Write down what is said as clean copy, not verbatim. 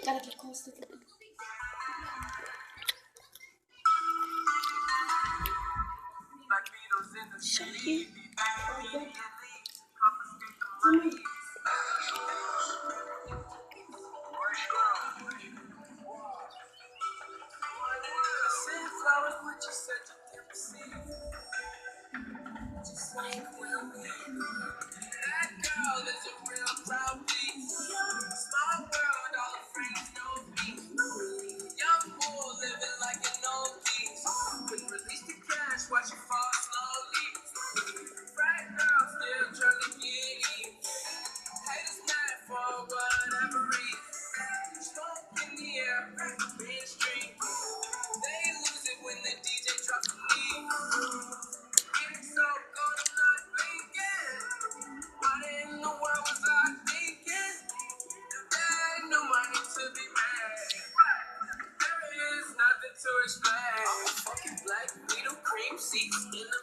Gotta get close to the Shaggy. Flowers, what you said you didn't receive. Just like that girl is a real proud piece. Small world, all her friends know me. Young bull living like an old piece. Couldn't release the cash, watch it fall slowly. Right now, still trying to get in. Haters mad for whatever reason. Smoke in the air, mainstream. They lose it when the DJ drops the beat. Getting so cold, I'm not thinking. What in the world was I thinking? There ain't no money to be made. There is nothing to explain. I'm a fucking black Beetle cream seats in the